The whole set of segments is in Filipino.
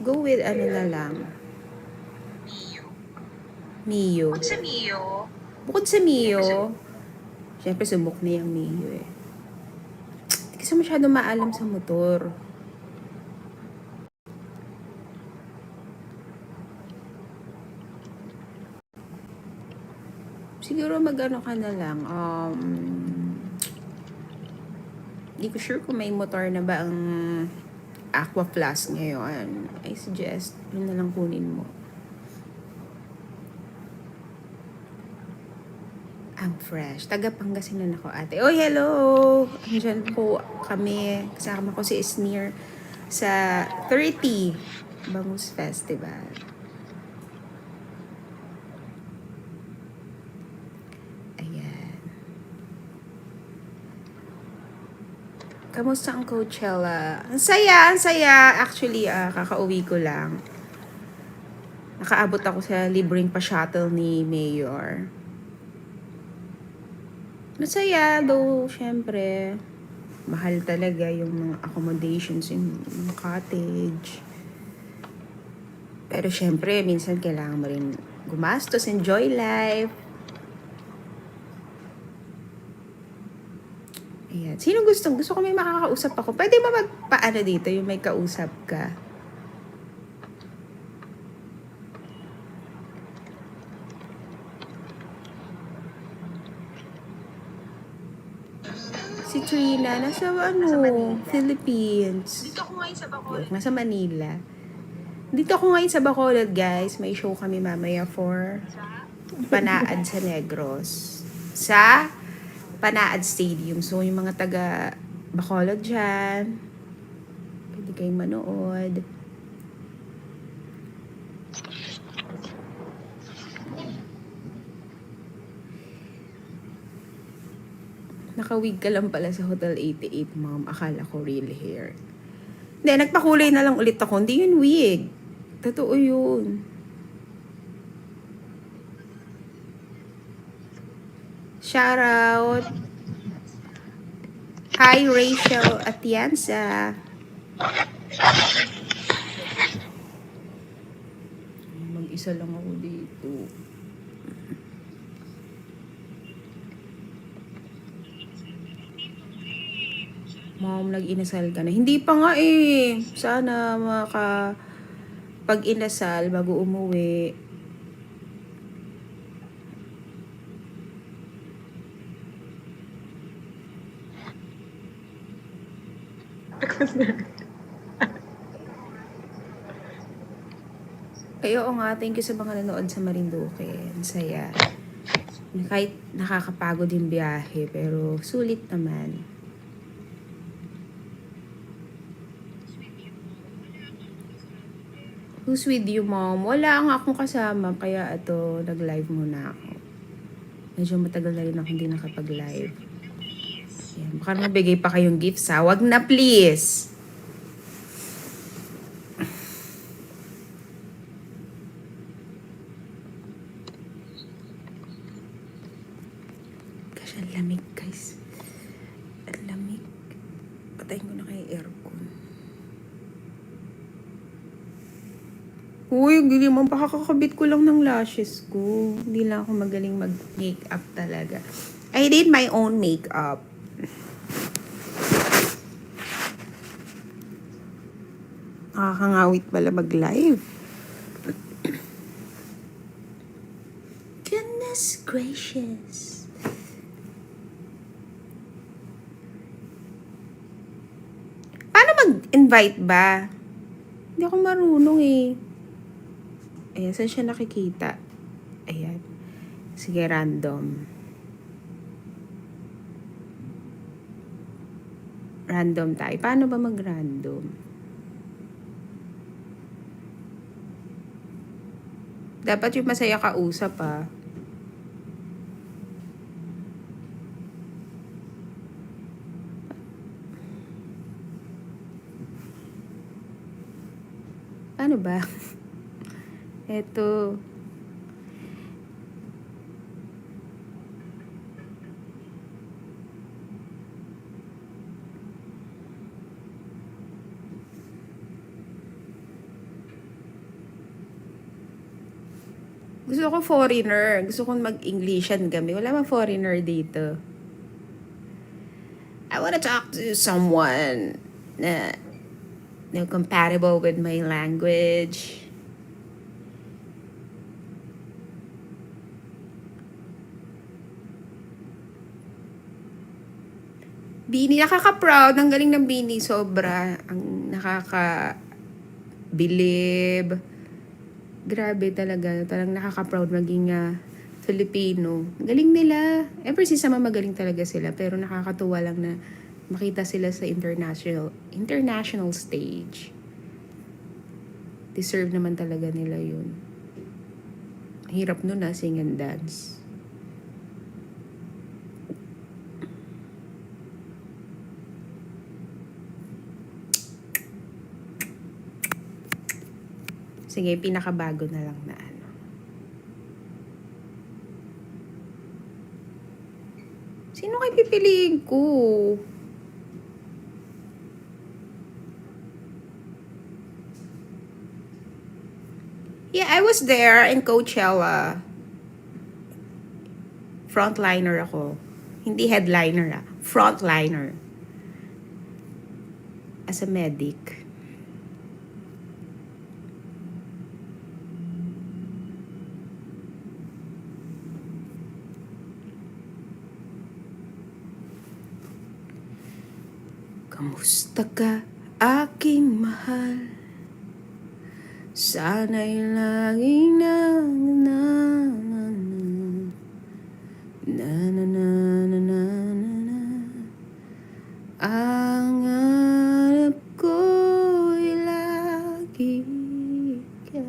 Go with ano na lang. Mio. Bukod sa Mio. Bukod sa Mio, syempre subok na yung Mio eh. Hindi kasi masyado maalam sa motor. Siguro mag-ano ka na lang, hindi ko sure kung may motor na ba ang Aqua Flask ngayon. I suggest, yun na lang kunin mo. Ang fresh. Taga Pangasinan ako, ate. Oh, hello! Andiyan po kami. Kasama ko si Isnir sa 30 Bangus Festival. Ayan. Kamusta ang Coachella? Ang saya, ang saya. Actually, kakauwi ko lang. Nakaabot ako sa libreng pa-shuttle ni Mayor. Masaya, though, syempre, mahal talaga yung mga accommodations, yung mga cottage. Pero syempre, minsan kailangan mo rin gumastos, enjoy life. Ayan. Sino gusto ko may makakausap ako. Pwede ba magpaano dito, yung may kausap ka? Si Trina, nasa Philippines. Dito ako ngayon sa Bacolod. Nasa Manila. Dito ako ngayon sa Bacolod, guys. May show kami mamaya for Panaad sa Negros. Sa Panaad Stadium. So, yung mga taga Bacolod dyan, pwede kayong manood. Nakawig ka lang pala sa Hotel 88, ma'am. Akala ko real hair. Hindi, nagpakulay na lang ulit ako. Hindi yun wig. Totoo yun. Shout out. Hi, Rachel Atienza. Mag-isa lang ako dito. Mom, nag-inasal ka na. Hindi pa nga eh. Sana pag-inasal bago umuwi. Ay, oo nga. Thank you sa mga nanood sa Marinduque. Ang saya. Kahit nakakapagod yung biyahe, pero sulit naman. Who's with you, mom? Wala nga akong kasama, kaya ito, nag-live muna ako. Medyo matagal na rin ako hindi nakapag-live. Ayan, baka mabigay pa kayong gifts ha. Wag na please! Gosh, ang lamig guys. Ang lamig. Patayin ko na kayo aircon. Uy, hindi naman pakakakabit ko lang ng lashes ko. Hindi lang ako magaling mag-makeup talaga. I did my own makeup. Nakakangawit pala mag-live. Goodness gracious. Paano mag-invite ba? Hindi ako marunong eh. Ayan, saan siya nakikita? Ayan. Sige, random. Random tayo. Paano ba mag-random? Dapat yung masaya kausap ah. Paano ba? Eto. Gusto ko foreigner. Gusto kong mag-Englishan kami. Wala bang foreigner dito? I wanna talk to someone na compatible with my language. Bini, nakaka-proud. Ang galing ng Bini. Sobra. Ang nakaka-bilib. Grabe talaga. Talagang nakaka-proud maging Filipino. Galing nila. Ever since naman magaling talaga sila. Pero nakakatuwa lang na makita sila sa international stage. Deserve naman talaga nila yun. Hirap nun sing and dance. Sige, pinakabago na lang na ano. Sino kayo pipiliin ko? Yeah, I was there in Coachella. Frontliner ako. Hindi headliner Frontliner. As a medic. Kamusta ka, aking mahal? Sana'y laging na ang hanap ko'y lagi ka.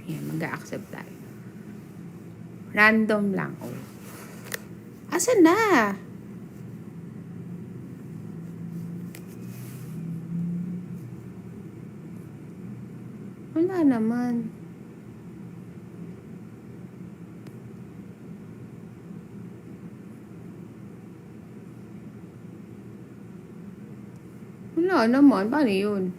Yan, mag-a-accept tayo. Random lang. Oh. Asan na? Wala naman. Wala naman. Paano yun?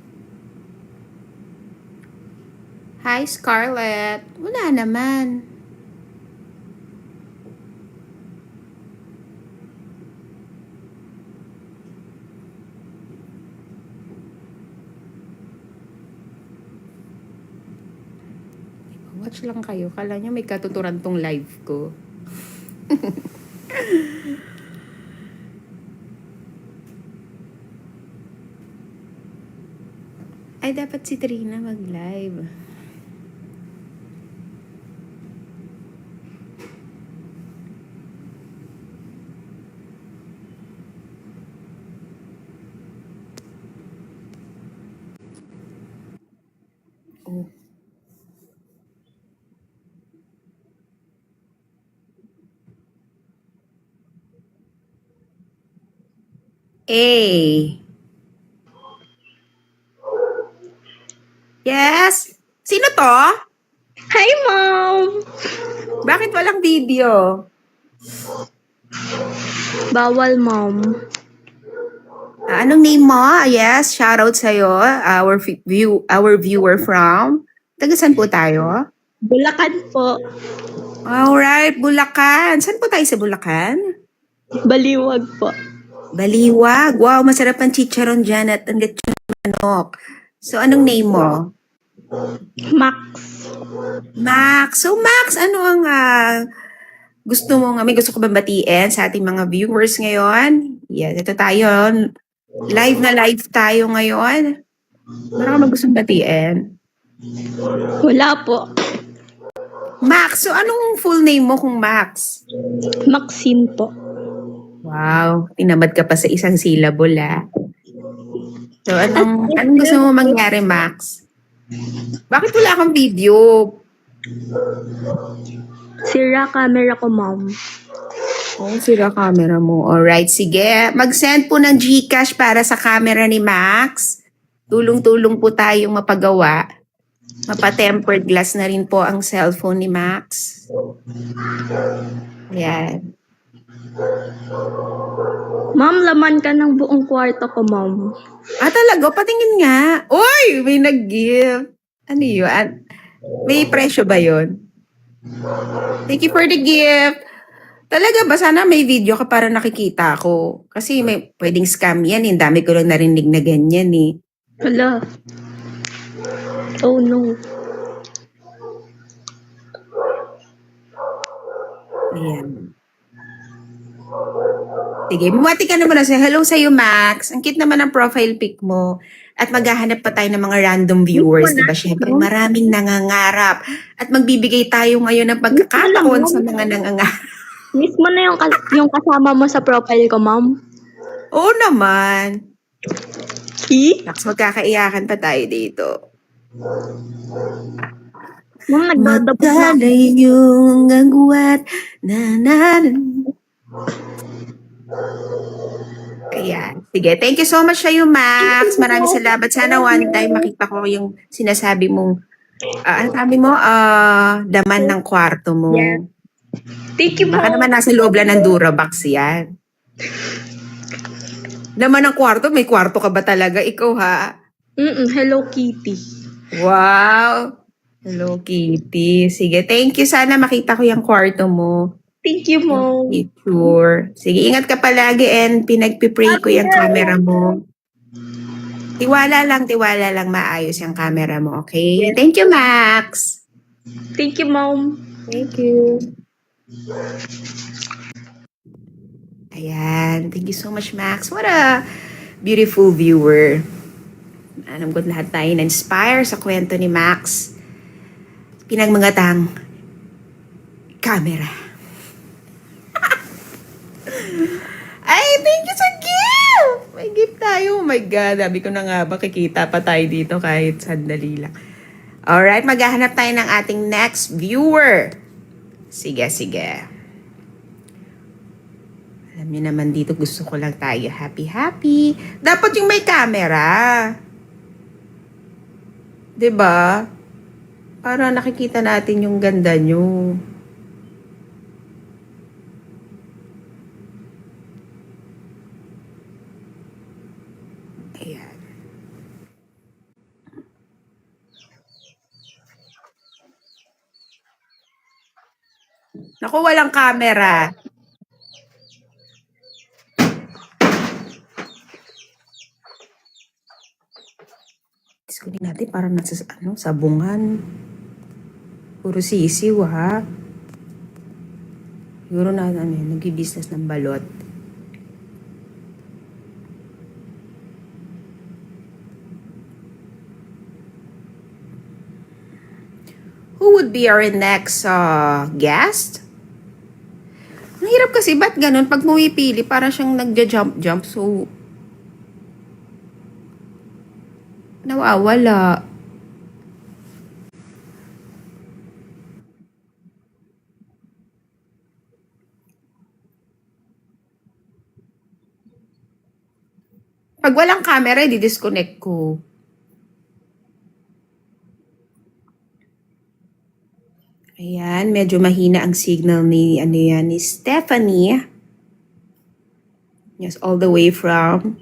Hi, Scarlett. Wala naman. Watch lang kayo. Kala nyo may katuturan tong live ko. Ay, dapat si Trina mag-live. Oh. Hey. Yes? Sino to? Hi, Mom! Bakit walang video? Bawal, Mom. Anong name mo? Yes, shoutout sa'yo. Our viewer from. Taga saan po tayo? Bulacan po. Alright, Bulacan. Saan po tayo sa Bulacan? Baliwag po. Baliwag. Wow, masarap ang chicharon dyan at ang lechon manok. So, anong name mo? Max. Max. So, Max, ano ang gusto mo may gusto ko bang batiin sa ating mga viewers ngayon? Yes, ito tayo. Live na live tayo ngayon. Meron ka bang gustong batiin? Wala po. Max, so anong full name mo kung Max? Maxine po. Wow, tinamad ka pa sa isang syllable So, anong gusto mo mangyari, Max? Bakit wala kang video? Sira camera ko, Mom. Oh, sira camera mo. Alright, sige. Mag-send po ng GCash para sa camera ni Max. Tulong-tulong po tayong mapagawa. Mapa-tempered glass na rin po ang cellphone ni Max. Ayan. Mom, laman ka ng buong kwarto ko, Mom. Talaga? Patingin nga. Uy, may nag-gift. Ano yun? May presyo ba yun? Thank you for the gift. Talaga ba? Sana may video ka para nakikita ko. Kasi may pwedeng scam yan. Eh. Dami ko lang narinig na ganyan eh. Hala. Oh no. Ayan. Sige, bumati ka naman na siya. Hello sa'yo, Max. Ang cute naman ang profile pic mo. At maghahanap pa tayo ng mga random viewers, Wala. diba? Siyempre, maraming nangangarap. At magbibigay tayo ngayon ng pagkakataon sa mga nangangarap. Miss mo na yung kasama mo sa profile ko, ma'am. Oo naman. Ki? Max, magkakaiyakan pa tayo dito. Ma'am, nagdadabot na. Magdalay yung agwat na. Ayan. Sige, thank you so much sa'yo, Max. Maraming salamat. Sana one time makita ko yung sinasabi mong, ano sabi mo, laman ng kwarto mo. Yeah. Thank you, Baka ma'am. naman nasa loob lang ng Durabox yan. Laman ng kwarto? May kwarto ka ba talaga? Ikaw, ha? Hello, Kitty. Wow! Hello, Kitty. Sige, thank you. Sana makita ko yung kwarto mo. Thank you, ma'am. Picture. Sige, ingat ka palagi and pinagpipray ko yung camera mo. Tiwala lang, maayos yung camera mo, okay? Thank you, Max. Thank you, ma'am. Thank you. Ayan. Thank you so much, Max. What a beautiful viewer. Alam ko lahat tayo na-inspire sa kwento ni Max. Pinagmangatang camera. Ay, thank you sa gift! May gift tayo. Oh my God. Sabi ko na nga ba, kikita pa tayo dito kahit sandali lang. Alright, maghahanap tayo ng ating next viewer. Sige. Alam niyo naman dito, gusto ko lang tayo happy. Dapat yung may camera. 'Di ba? Para nakikita natin yung ganda nyo. Ayan. Naku, walang camera. Diskutin natin parang nasa sabungan. Puro sisiw ha. Siguro na nag-business ng balot. Who would be our next guest? Ang hirap kasi, ba't ganun? Pag pumipili, para siyang nagja-jump. So, nawawala. Pag walang camera, di-disconnect ko. Ayan, medyo mahina ang signal ni Stephanie. Yes, all the way from...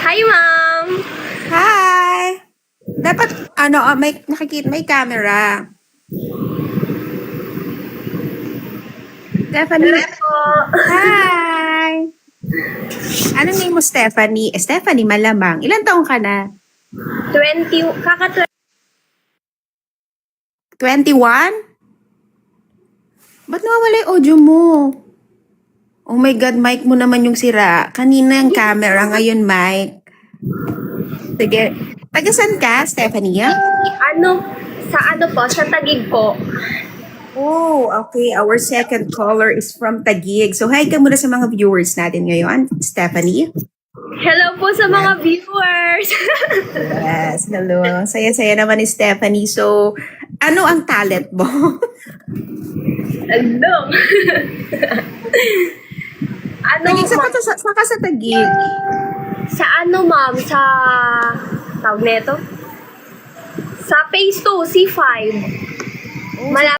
Hi, ma'am. Hi! Dapat, may camera. Stephanie. Hi! Ano name mo, Stephanie? Stephanie, malamang. Ilan taong ka na? 21? Ba't nawawala yung audio mo? Oh my God, mic mo naman yung sira. Kanina yung camera, ngayon mic. Sige. Taga-san ka, Stephanie? Sa Taguig po. Oh, okay. Our second caller is from Taguig. So, hi ka muna sa mga viewers natin ngayon, Stephanie. Hello po sa mga viewers. Yes, hello. Saya-saya naman ni Stephanie. So, ano ang talent mo? Ano? Taguig, saan ka sa Taguig? Sa ma'am? Sa tawag nito? Sa phase 2, C5. Oh, Malapit